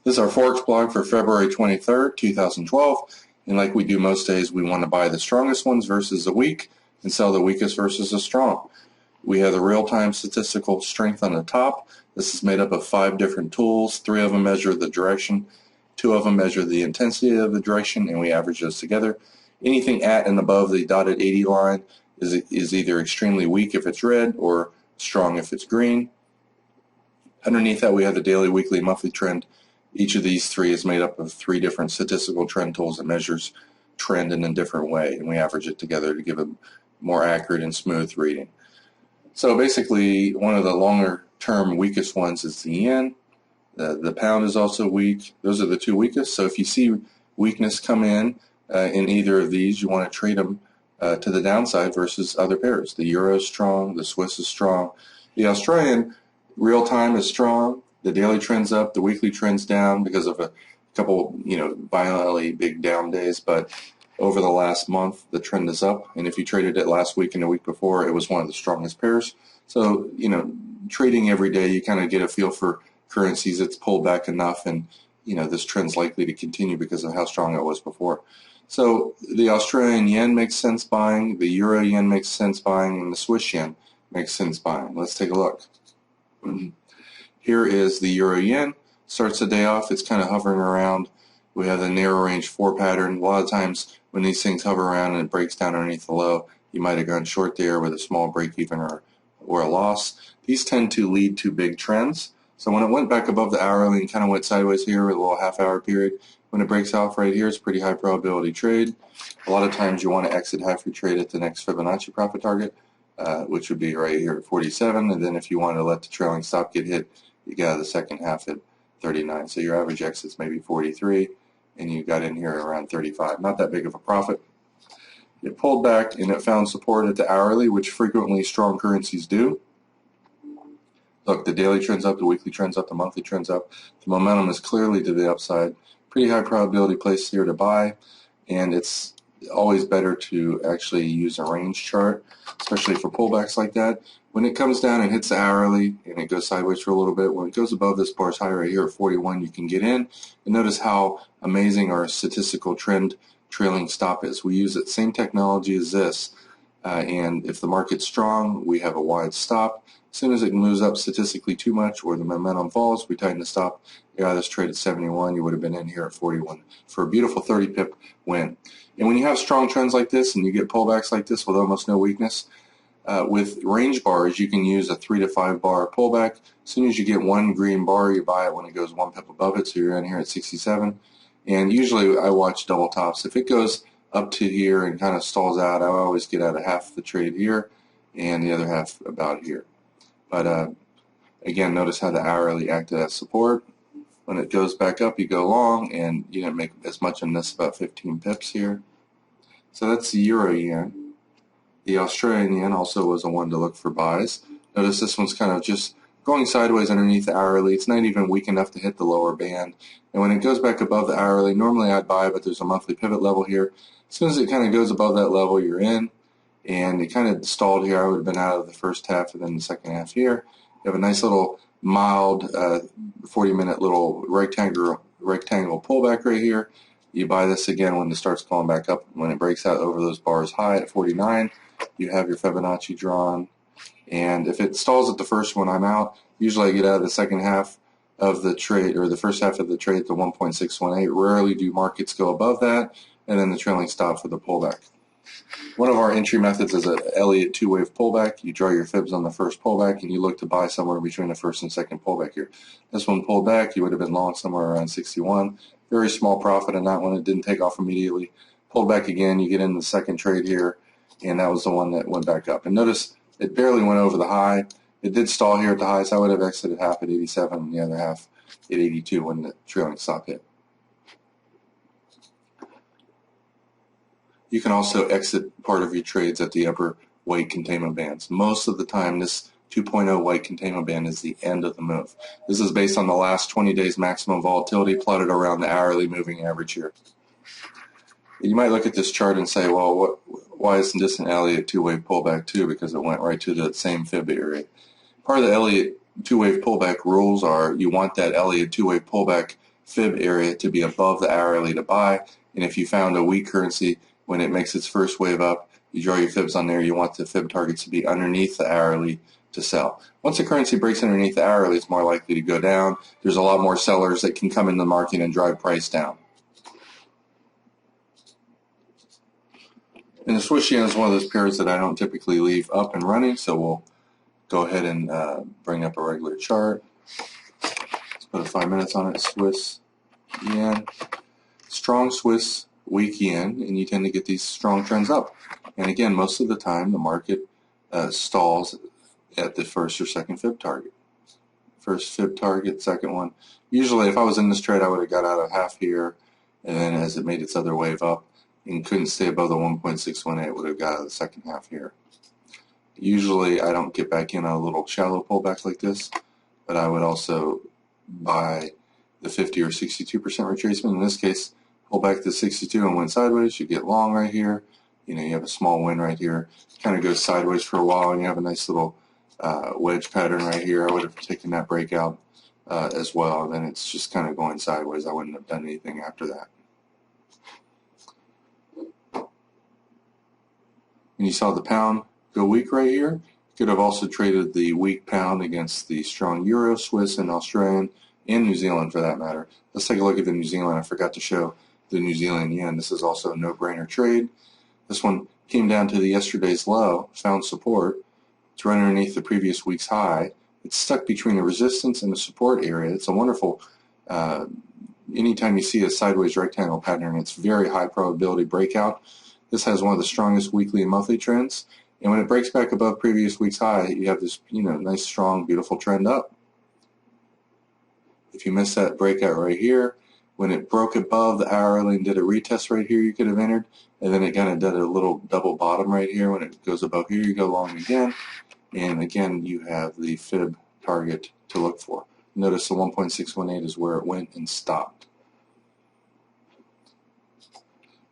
This is our Forex blog for February 23rd, 2012. And like we do most days, we want to buy the strongest ones versus the weak and sell the weakest versus the strong. We have the real-time statistical strength on the top. This is made up of 5 different tools. 3 of them measure the direction, 2 of them measure the intensity of the direction, and we average those together. Anything at and above the dotted 80 line is either extremely weak if it's red or strong if it's green. Underneath that, we have the daily, weekly, monthly trend. Each of these 3 is made up of 3 different statistical trend tools that measures trend in a different way, and we average it together to give a more accurate and smooth reading. So basically, one of the longer term weakest ones is the yen. The pound is also weak. Those are the 2 weakest. So if you see weakness come in either of these, you want to trade them to the downside versus other pairs. The euro is strong. The Swiss is strong. The Australian real time is strong. The daily trend's up, the weekly trend's down because of a couple, violently big down days. But over the last month, the trend is up. And if you traded it last week and the week before, it was one of the strongest pairs. So, trading every day, you kind of get a feel for currencies. It's pulled back enough, and this trend's likely to continue because of how strong it was before. So the Australian yen makes sense buying, the euro yen makes sense buying, and the Swiss yen makes sense buying. Let's take a look. Here is the euro yen. Starts the day off, it's kind of hovering around. We have the narrow range 4 pattern. A lot of times when these things hover around and it breaks down underneath the low, you might have gone short there with a small break even or a loss. These tend to lead to big trends. So when it went back above the hourly and kind of went sideways here with a little half-hour period, when it breaks off right here, it's pretty high probability trade. A lot of times you want to exit half your trade at the next Fibonacci profit target, which would be right here at 47. And then if you want to let the trailing stop get hit, you got the second half at 39. So your average exit's maybe 43, and you got in here around 35. Not that big of a profit. It pulled back and it found support at the hourly, which frequently strong currencies do. Look, the daily trend's up, the weekly trend's up, the monthly trend's up. The momentum is clearly to the upside. Pretty high probability place here to buy, and it's always better to actually use a range chart, especially for pullbacks like that. When it comes down and hits the hourly and it goes sideways for a little bit, when it goes above this bar's high right here at 41, you can get in. And notice how amazing our statistical trend trailing stop is. We use the same technology as this, and if the market's strong, we have a wide stop. As soon as it moves up statistically too much or the momentum falls, we tighten the stop. You got this trade at 71, you would have been in here at 41 for a beautiful 30 pip win. And when you have strong trends like this and you get pullbacks like this with almost no weakness, with range bars, you can use a 3 to 5 bar pullback. As soon as you get one green bar, you buy it when it goes 1 pip above it, so you're in here at 67. And usually I watch double tops. If it goes up to here and kind of stalls out, I always get out of half the trade here and the other half about here. But again, notice how the hourly acted as support. When it goes back up, you go long, and you didn't make as much in this, about 15 pips here. So that's the euro yen. The Australian yen also was a one to look for buys. Notice this one's kind of just going sideways underneath the hourly. It's not even weak enough to hit the lower band. And when it goes back above the hourly, normally I'd buy, but there's a monthly pivot level here. As soon as it kind of goes above that level, you're in. And it kind of stalled here. I would have been out of the first half and then the second half here. You have a nice little mild 40-minute little rectangle pullback right here. You buy this again when it starts going back up. When it breaks out over those bars high at 49, you have your Fibonacci drawn. And if it stalls at the first one, I'm out. Usually I get out of the second half of the trade, or the first half of the trade at the 1.618. Rarely do markets go above that, and then the trailing stop for the pullback. One of our entry methods is an Elliott two-wave pullback. You draw your fibs on the first pullback, and you look to buy somewhere between the first and second pullback here. This one pulled back. You would have been long somewhere around 61. Very small profit on that one. It didn't take off immediately. Pulled back again. You get into the second trade here, and that was the one that went back up. And notice it barely went over the high. It did stall here at the high, so I would have exited half at 87 and the other half at 82 when the trailing stop hit. You can also exit part of your trades at the upper white containment bands. Most of the time, this 2.0 white containment band is the end of the move. This is based on the last 20 days maximum volatility plotted around the hourly moving average here. You might look at this chart and say, well, why isn't this an Elliott two-wave pullback too? Because it went right to the same fib area. Part of the Elliott two-wave pullback rules are you want that Elliott two-wave pullback fib area to be above the hourly to buy. And if you found a weak currency, when it makes its first wave up, you draw your fibs on there, you want the fib targets to be underneath the hourly to sell. Once a currency breaks underneath the hourly, it's more likely to go down. There's a lot more sellers that can come in the market and drive price down. And the Swiss yen is one of those pairs that I don't typically leave up and running, so we'll go ahead and bring up a regular chart. Let's put a 5 minutes on it. Swiss yen. Strong Swiss, weak yen, and you tend to get these strong trends up. And again, most of the time the market stalls at the first or second fib target. First fib target, second one. Usually if I was in this trade, I would have got out of half here, and then as it made its other wave up and couldn't stay above the 1.618, would have got out of the second half here. Usually I don't get back in on a little shallow pullback like this, but I would also buy the 50 or 62% retracement. In this case, pull back to 62 and went sideways. You get long right here. You have a small win right here. Kind of goes sideways for a while, and you have a nice little wedge pattern right here. I would have taken that breakout as well. And then it's just kind of going sideways. I wouldn't have done anything after that. And you saw the pound go weak right here. You could have also traded the weak pound against the strong euro, Swiss, and Australian, and New Zealand for that matter. Let's take a look at the New Zealand. I forgot to show the New Zealand yen. This is also a no-brainer trade. This one came down to the yesterday's low, found support. It's right underneath the previous week's high. It's stuck between a resistance and a support area. It's a wonderful, anytime you see a sideways rectangle pattern, it's very high probability breakout. This has one of the strongest weekly and monthly trends. And when it breaks back above previous week's high, you have this, nice, strong, beautiful trend up. If you miss that breakout right here, when it broke above the hourly and did a retest right here, you could have entered. And then it kind of did a little double bottom right here. When it goes above here, you go long again. And again, you have the fib target to look for. Notice the 1.618 is where it went and stopped.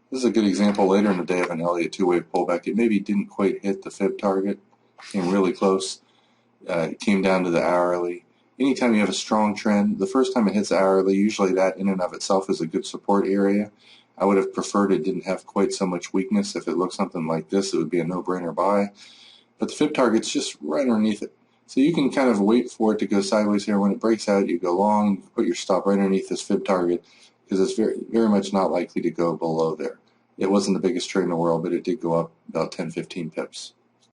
This is a good example later in the day of an Elliott two-wave pullback. It maybe didn't quite hit the fib target, came really close. It came down to the hourly. Anytime you have a strong trend, the first time it hits the hourly, usually that in and of itself is a good support area. I would have preferred it didn't have quite so much weakness. If it looked something like this, it would be a no-brainer buy. But the fib target's just right underneath it. So you can kind of wait for it to go sideways here. When it breaks out, you go long, you put your stop right underneath this fib target because it's very, very much not likely to go below there. It wasn't the biggest trade in the world, but it did go up about 10-15 pips.